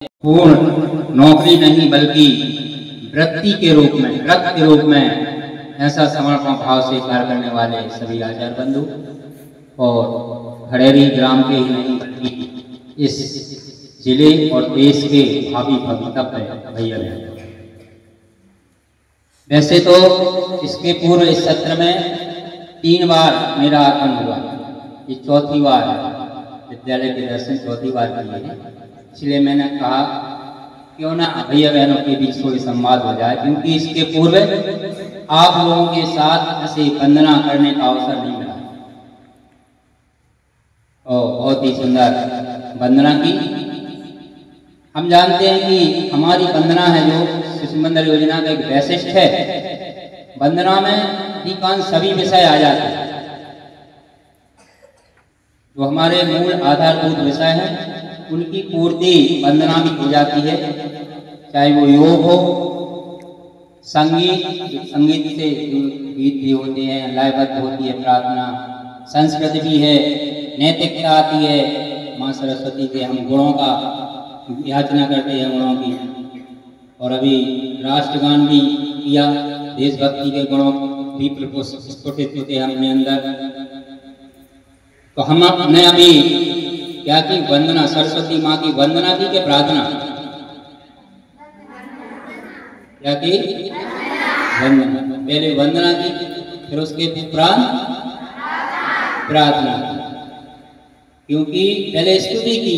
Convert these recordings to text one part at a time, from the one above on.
पूर्ण नौकरी नहीं बल्कि वृत्ति के रूप में, व्रत के रूप में ऐसा समर्पण भाव से कार्य करने वाले सभी आचार्य बंधु और खड़ेरी ग्राम के ही नहीं बल्कि इस जिले और देश के भावी भवितव्य भैया बहन। वैसे तो इसके पूर्व इस सत्र में 3 बार मेरा आगमन हुआ, ये चौथी बार है। विद्यालय के दर्शन चौथी बार किए हैं, इसलिए मैंने कहा क्यों ना भैया बहनों के बीच थोड़ी संवाद हो जाए, क्योंकि इसके पूर्व आप लोगों के साथ ऐसे वंदना करने का अवसर नहीं मिला और बहुत ही सुंदर वंदना की। हम जानते हैं कि हमारी वंदना है जो शिशु मंदिर योजना का एक वैशिष्ट है, वंदना में अधिकांश सभी विषय आ जाते हैं जो हमारे मूल आधारभूत विषय हैं, उनकी पूर्ति वंदना भी की जाती है। चाहे वो योग हो, संगीत से गीत भी होते हैं, लयबद्ध होती है प्रार्थना, संस्कृत भी है, नैतिकता आती है, माँ सरस्वती के हम गुणों का याचना करते हैं, गुणों की। और अभी राष्ट्रगान भी किया, देशभक्ति के गुणों भी प्रस्फुटित होते हैं अपने अंदर। तो हमने अभी क्या की वंदना, सरस्वती माँ की वंदना की कि प्रार्थना? क्या की? वंदना। पहले वंदना की, फिर उसके उपरांत प्रार्थना की, क्योंकि पहले स्तुति की,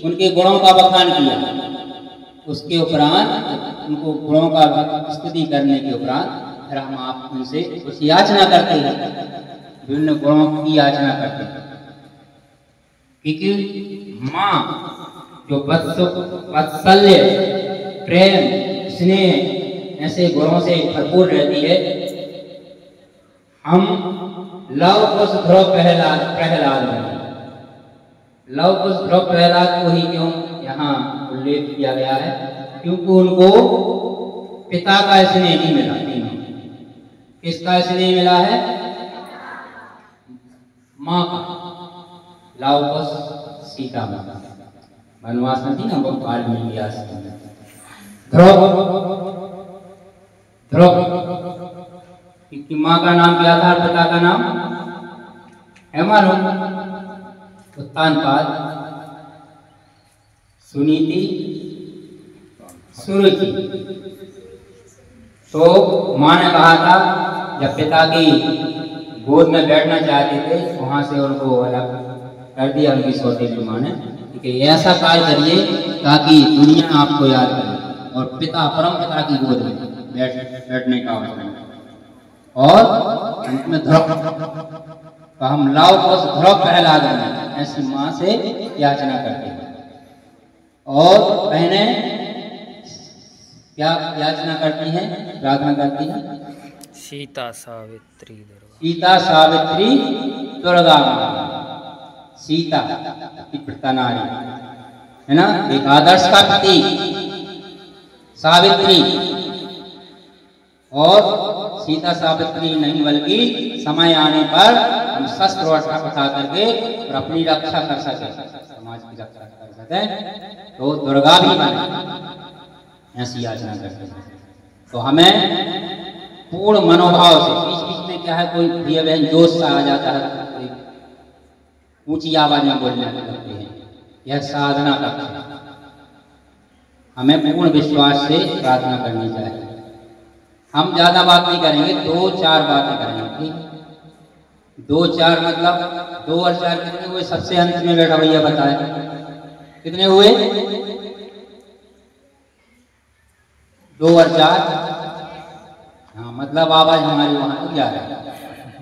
उनके गुणों का बखान किया, उसके उपरांत उनको गुणों का स्तुति करने के उपरांत फिर हम आप उनसे कुछ याचना करते हैं, विभिन्न गुणों की याचना करते हैं। क्योंकि माँ जो वात्सल्य, प्रेम, स्नेह ऐसे गुणों से भरपूर रहती है, हम लव कुश ध्रुव प्रहलाद बने। लव कुश ध्रुव प्रहलाद को ही क्यों यहाँ उल्लेख किया गया है? क्योंकि उनको पिता का स्नेह नहीं मिला, तीनों। किसका स्नेह मिला है? माँ का। लव कुश सीता माता वनवास में थी ना, वो काल में लिया। ध्रुव की माँ का नाम क्या था, पिता का नाम है मालूम? उत्तानपाद, सुनीति, सुरुचि। तो माँ ने कहा था जब पिता की गोद में बैठना चाहते थे, वहां से उनको अलग कर दिया उनकी सौतेली माँ ने कि ऐसा कार्य करिए ताकि दुनिया आपको याद करे, और पिता परम पिता की गोद में बैठने का अवसर। और अंत में ध्रुव, तो हम लव कुश ध्रुव प्रहलाद बने, ऐसी माँ से याचना करते हैं। और बहनें क्या याचना करती हैं, प्रार्थना करती हैं? सीता सावित्री दुर्गा। सीता सावित्री दुर्गा माँ। सीता पिता नारी है ना, एक आदर्श का प्रतीक सावित्री। और सीता सावित्री नहीं बल्कि समय आने पर हम शस्त्र उठा करके और अपनी रक्षा कर सके, समाज की रक्षा कर सके, तो दुर्गा भी बने, ऐसी याचना करते हैं। तो हमें पूर्ण मनोभाव से, बीच बीच में क्या है कोई भैया बहन जोश सा आ जाता है, ऊंची आवाज में बोलने लगते हैं, यह साधना करते हैं। हमें पूर्ण विश्वास से प्रार्थना करनी चाहिए। हम ज्यादा बात नहीं करेंगे, 2-4 बातें करेंगे। 2-4 मतलब 2 और 4 कितने हुए? सबसे अंत में बैठा भैया बताए कितने हुए? 2 और 4, हाँ, मतलब आवाज हमारी वहां तक जा रही है।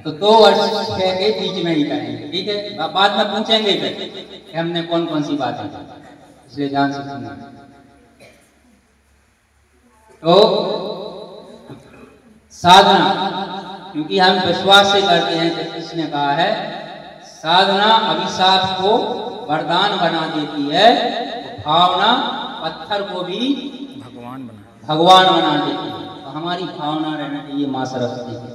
तो 2 और 6 के बीच में ही करेंगे, ठीक है? बाद में पूछेंगे फिर हमने कौन कौन सी बातें की, इसलिए ध्यान से सुनना। तो साधना, क्योंकि हम विश्वास से करते हैं कि किसने कहा है साधना अभिशाप को वरदान बना देती है, भावना पत्थर को भी भगवान बना देती है। तो हमारी भावना रहना चाहिए माँ सरस्वती की,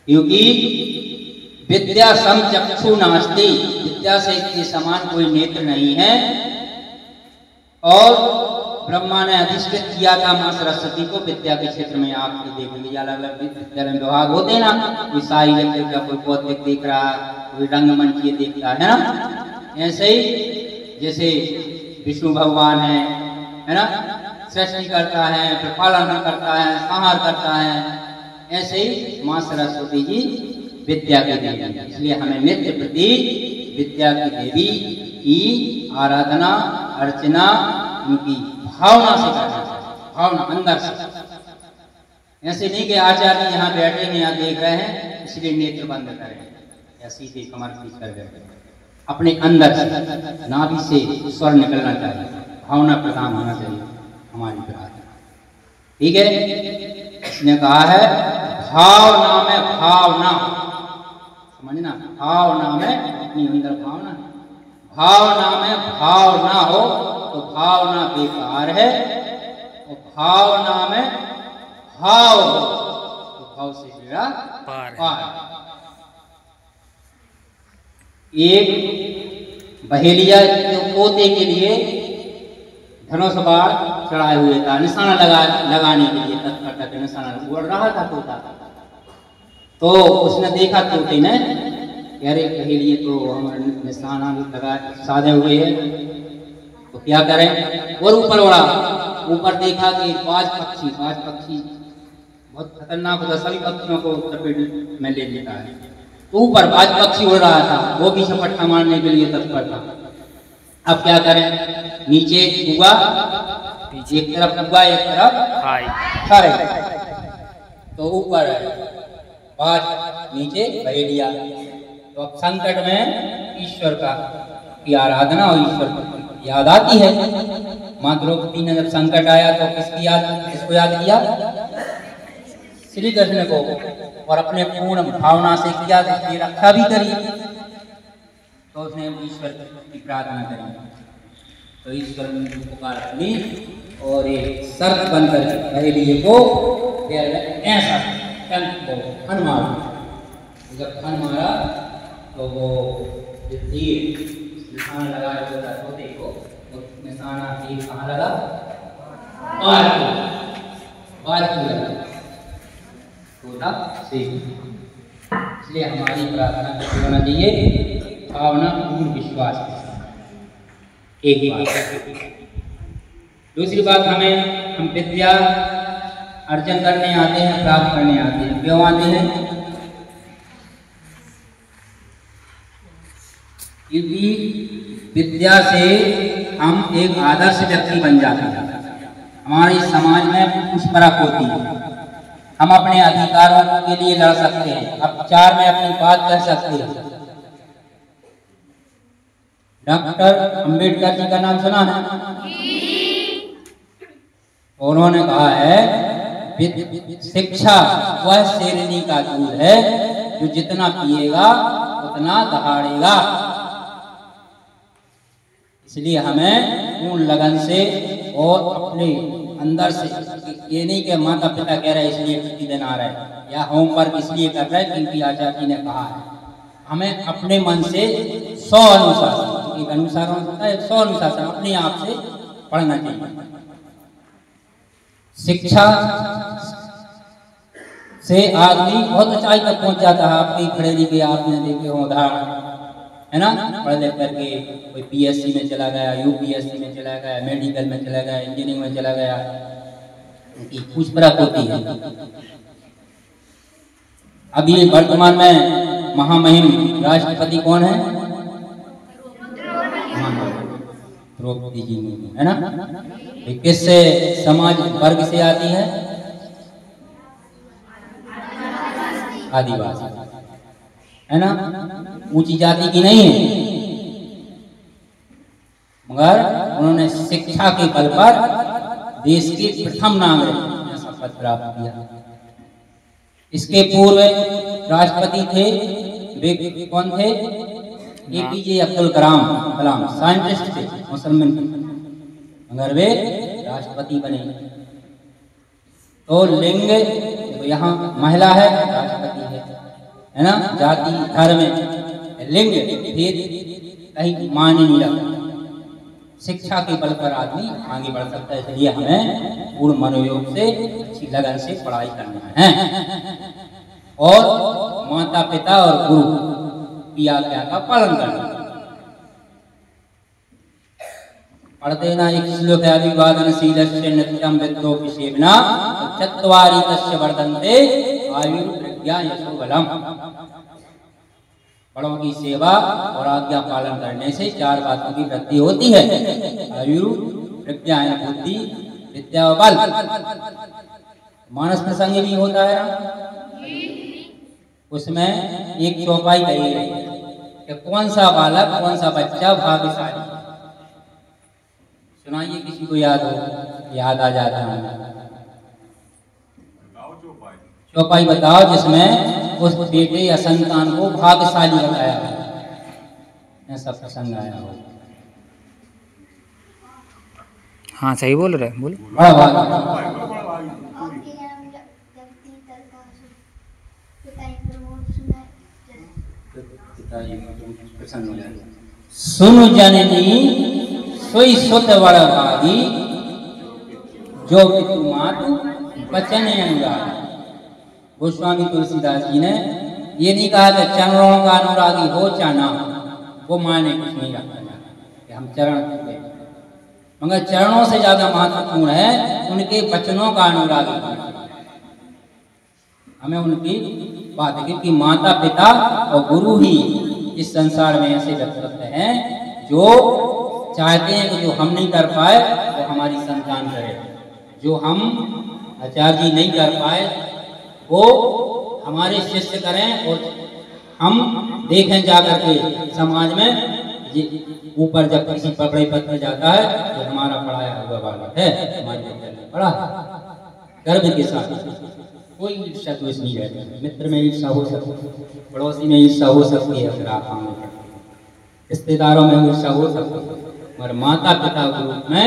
क्योंकि विद्या सम चक्षु नास्ति, विद्या से के समान कोई नेत्र नहीं है। और ब्रह्मा ने अधिष्ठित किया था मां सरस्वती को विद्या के क्षेत्र में। आप देखेंगे अलग अलग विद्यालय में विभाग होते हैं ना, कोई साहित्य देख रहा, कोई भौतिक देख रहा, कोई रंगमंच देखता है ना। ऐसे ही जैसे विष्णु भगवान है ना, सृष्टि करता है, फिर पालन करता है, संहार करता है, ऐसे ही मां सरस्वती जी विद्या की देवी। इसलिए हमें नित्य प्रति विद्या की देवी की आराधना अर्चना उनकी भावना से करना चाहिए, भावना अंदर से। ऐसे नहीं कि आचार्य यहाँ बैठे हैं, यहाँ देख रहे हैं इसलिए नेत्र बंद करें या सीधे कमर खींच कर बैठे। अपने अंदर से नाभि से स्वर निकलना चाहिए, भावना प्रधान होना चाहिए हमारी प्रार्थना। ठीक है, इसने कहा है भावना में भावना, समझना, भावना में अपनी अंदर भावना, भावना में भाव ना हो तो भावना बेकार है, और भावना में भाव हो तो भाव से बेड़ा पार। एक बहेलिया जो पोते के लिए धनुष बाण चढ़ाए हुए था, निशाना लगाने के लिए तत्परता के निशाना उड़ रहा था तोता। तो उसने देखा तोते ने, अरे पहेलिए तो हमारे निशाना लगा साधे हुए हैं, तो क्या करें। और ऊपर उड़ा, ऊपर देखा कि बाज पक्षी बहुत खतरनाक होता, सभी पक्षियों को चपेट में ले लेता है। तो ऊपर बाज पक्षी उड़ रहा था, वो भी झपट्टा मारने के लिए तत्पर था। अब क्या करें, नीचे हुआ, एक तरफ हुआ एक तरफ खड़े, तो ऊपर बाज नीचे बहेलिया। तो अब संकट में ईश्वर की आराधना और ईश्वर की याद आती है। मां द्रौपदी ने जब संकट आया तो किसको याद किया? श्री कृष्ण को, और अपने पूर्ण भावना से किया, इसकी रक्षा भी करी। तो उसने ईश्वर की प्रार्थना करी, तो ईश्वर ने पुकार सुनी और एक शर्त बनकर पहेलिए को ऐसा को फन मारा। जब फन मारा तो वो तीर निशाना लगाया होता तोते को, निशाना तीर कहाँ लगा? बाल की लगा तोता से। इसलिए हमारी प्रार्थना कैसे होना चाहिए? भावना पूर्ण विश्वास के साथ। एक बात। दूसरी बात, हम विद्या अर्जन करने आते हैं, प्राप्त करने आते हैं। क्यों आते हैं? क्योंकि विद्या से हम एक आदर्श व्यक्ति बन जाते हैं, हमारे समाज में कुछ फर्क होती है, हम अपने अधिकारों के लिए लड़ सकते हैं, अब चार में अपनी बात कह सकते हैं। डॉक्टर अंबेडकर जी का नाम सुना है? उन्होंने कहा है शिक्षा वह शेरनी का दूध है जो जितना पिएगा उतना दहाड़ेगा। इसलिए हमें पूर्ण लगन से और अपने अंदर से, ये नहीं कि माता पिता कह रहे इसलिए प्रतिदिन आ रहे हैं या होमवर्क इसलिए कर रहे हैं क्योंकि आचार्य जी ने कहा है, हमें अपने मन से 100 अनुशासन, एक अनुशासन होता है, 100 अनुशासन अपने आप से पढ़ना चाहिए। शिक्षा से आदमी बहुत ऊंचाई तक पहुंच जाता है। आपकी खड़ेरी के आपने देखे हो उदाहरण, है ना, पढ़ लिख करके कोई पीएससी में चला गया, यूपीएससी में चला गया, मेडिकल में चला गया, इंजीनियरिंग में चला गया, उनकी कुछ फर्क होती है। अभी वर्तमान में महामहिम राष्ट्रपति कौन है? द्रौपदी जी, है ना। किस समाज वर्ग से आती है? आदिवासी, है ना, ऊंची जाति की नहीं है, मगर उन्होंने शिक्षा के बल पर देश के प्रथम नागरिक ऐसा पद प्राप्त किया। इसके पूर्व राष्ट्रपति थे, वे कौन थे? एपीजे अब्दुल कलाम, साइंटिस्ट थे, मुसलमान, मगर वे राष्ट्रपति बने। तो लिंग, यहाँ महिला है, राष्ट्रपति है ना। जाति धर्म लिंग भेद कहीं मान्य नहीं रखा, शिक्षा के बल पर आदमी आगे बढ़ सकता है। इसलिए हमें पूर्ण मनोयोग से अच्छी लगन से पढ़ाई करना है और माता पिता और गुरु की आज्ञा का पालन करना। पढ़ते ना एक श्लोक है, अभिवादनशीलस्य नित्यं विद्योऽपि सेवना चत्वारि तस्य वर्धन्ते आयुर्विद्या यशो बलम्। बड़ों की सेवा और आज्ञा पालन करने से 4 बातों की वृद्धि होती है, आयु, विद्या बुद्धि, विद्या और बल। मानस प्रसंग भी होता है ना, उसमें एक चौपाई कही गई है कि कौन सा बालक कौन सा बच्चा भाग्यशाली। सुनाइए, किसी को याद हो, याद आ जाता है। चौपाई बताओ जिसमें उस बेटे या संतान को भाग्यशाली बताया है, ऐसा प्रसंग आया हो। हाँ सही बोल रहे, बोल। बड़ा भाग सुनु जननी सोई सुत बड़ भागी, जो पितु मातु बचन अनुरागी। गोस्वामी तुलसीदास जी ने ये नहीं कहा कि चरणों का अनुरागी हो चाना, वो मायने कुछ नहीं रखा कि हम चरण छूए, मगर चरणों से ज्यादा महत्वपूर्ण है उनके वचनों का अनुरागी होना। हमें उनकी बात है, क्योंकि माता पिता और गुरु ही इस संसार में ऐसे व्यक्तित्व हैं जो चाहते हैं कि जो हम नहीं कर पाए वो हमारी संतान करे, जो हम आचार्य जी नहीं कर पाए वो हमारे शिष्य करें, और हम देखें जाकर के समाज में ऊपर जब किसी पकड़े पत्र जाता है तो हमारा पढ़ाया हुआ बालक है, हमारे विद्यालय पढ़ा गर्व के साथ। कोई ईर्ष्या द्वेष नहीं रहती, मित्र में ईर्ष्या हो सकती है, पड़ोसी में ईर्ष्या हो सकती है, अगर आप आगे रिश्तेदारों में ईर्ष्या हो सकती है, मगर माता पिता के रूप में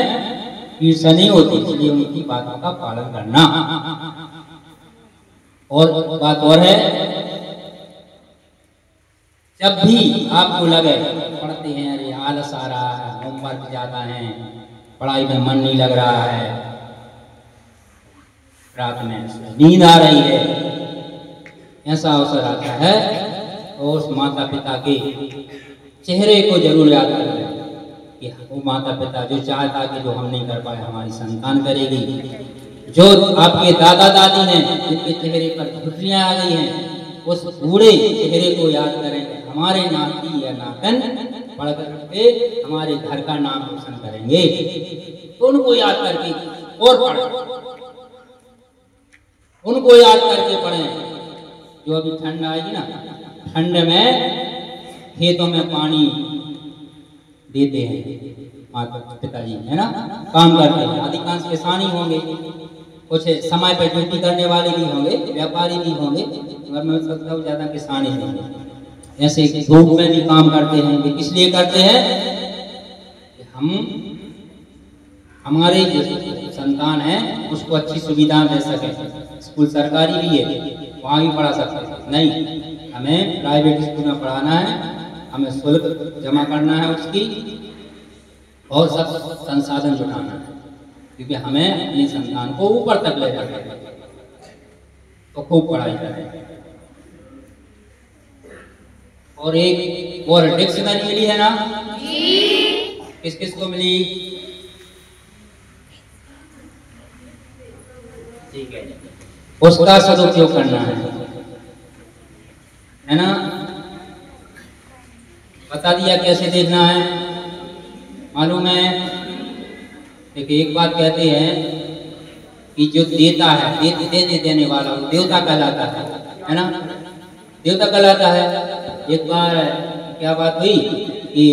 ईर्ष्या नहीं होती। इसलिए उनकी बातों का पालन करना। और बात और है, जब भी आपको लगे पढ़ते हैं अरे आलस आ रहा है, होमवर्क ज्यादा है, पढ़ाई में मन नहीं लग रहा है, रात में नींद आ रही है, ऐसा अवसर आता है और उस माता पिता के चेहरे को जरूर याद कर लें कि वो माता पिता जो चाहता कि जो हम नहीं कर पाए हमारी संतान करेगी। जो आपके दादा दादी ने जिनके चेहरे पर खुशियां आ गई हैं, उस बूढ़े चेहरे को याद करें, हमारे नाती या नातन पढ़ करके हमारे घर का नाम रोशन करेंगे। तो उनको याद करके और पढ़ें, उनको याद करके पढ़ें। जो अभी ठंड आएगी ना, ठंड में खेतों में पानी देते हैं माता पिताजी, है ना, काम करते हैं। अधिकांश किसान ही होंगे, कुछ समय पर ड्यूटी करने वाले भी होंगे, व्यापारी भी होंगे, मगर मैं सोचता हूँ ज्यादा किसान ही होंगे। ऐसे धूप में भी काम करते हैं, कि किस लिए करते हैं कि हम हमारे जो संतान है उसको अच्छी सुविधा दे सके। स्कूल सरकारी भी है, वहाँ भी पढ़ा सकते नहीं, हमें प्राइवेट स्कूल में पढ़ाना है, हमें शुल्क जमा करना है उसकी, और सब संसाधन जुटाना है, क्योंकि हमें अपनी संतान को ऊपर तक ले जाना है। तो खूब पढ़ाई करें। और एक और डिक्शनरी मिली है ना, किस किस को मिली? ठीक है, उसका सदुपयोग करना है ना। बता दिया कैसे देखना है, मालूम है। देखिए, एक बात कहते हैं कि जो देता है, देने वाला वो देवता कहलाता है ना, देवता कहलाता है। एक बार क्या बात हुई कि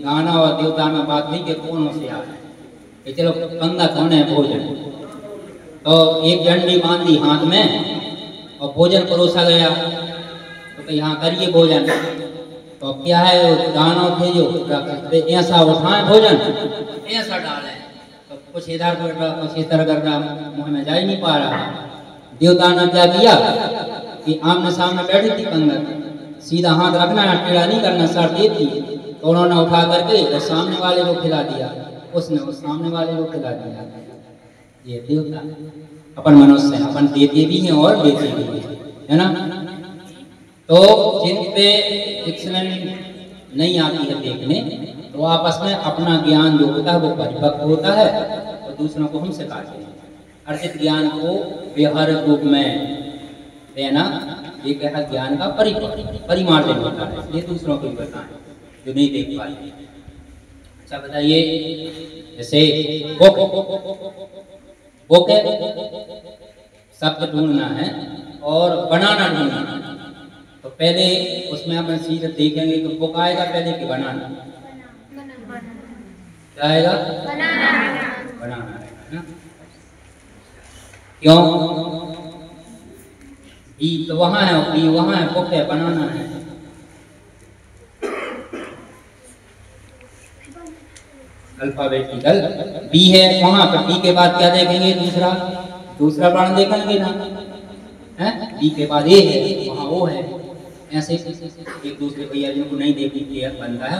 गाना और देवता में बात हुई कि कौन से आ कि चलो पंगा कौन है भोजन। तो एक डंडी बांध दी हाथ में और भोजन परोसा गया, तो यहाँ करिए भोजन। तो क्या है, दानों थे जो ऐसा उठाए भोजन, ऐसा डाले, तो कुछ इधर कर रहा, कुछ इधर कर रहा, मुँह में जा ही नहीं पा रहा। देवता ने क्या किया कि आमने सामने बैठी थी पंगत, सीधा हाथ रखना है, टेढ़ा नहीं करना, सर देती। तो उन्होंने उठा करके तो सामने वाले को खिला दिया। उसने उस सामने वाले को खिला दिया। ये देवता, अपन मनुष्य, अपन देते भी हैं और लेते भी हैं, है ना। तो जिन पे एक्सीलेंट नहीं आती है देखने, तो आपस में अपना ज्ञान जो होता है वो परिपक्व होता है और दूसरों को हम सिखाते हैं। अर्जित ज्ञान को व्यवहारिक रूप में देना, ये क्या ज्ञान का परिमार्जन होता है, ये दूसरों को भी बताएं जो नहीं देख पाते। अच्छा बताइए, जैसे बुक है, शब्द ढूंढना है और बनाना ढूंढना है, तो पहले उसमें अपन सीधे देखेंगे कि बुक आएगा पहले कि बनाना? क्या आएगा? बनाना आएगा ना। क्यों? बी तो वहां है, बी वहां है, बुक है, बनाना है। अल्फाबेटिकल बी है वहां पर, बी के बाद क्या देखेंगे? दूसरा वर्ण देखेंगे ना, है? बी के बाद ए है, वहां ओ है। ऐसे एक दूसरे भैया जिनको नहीं देखी बनता है।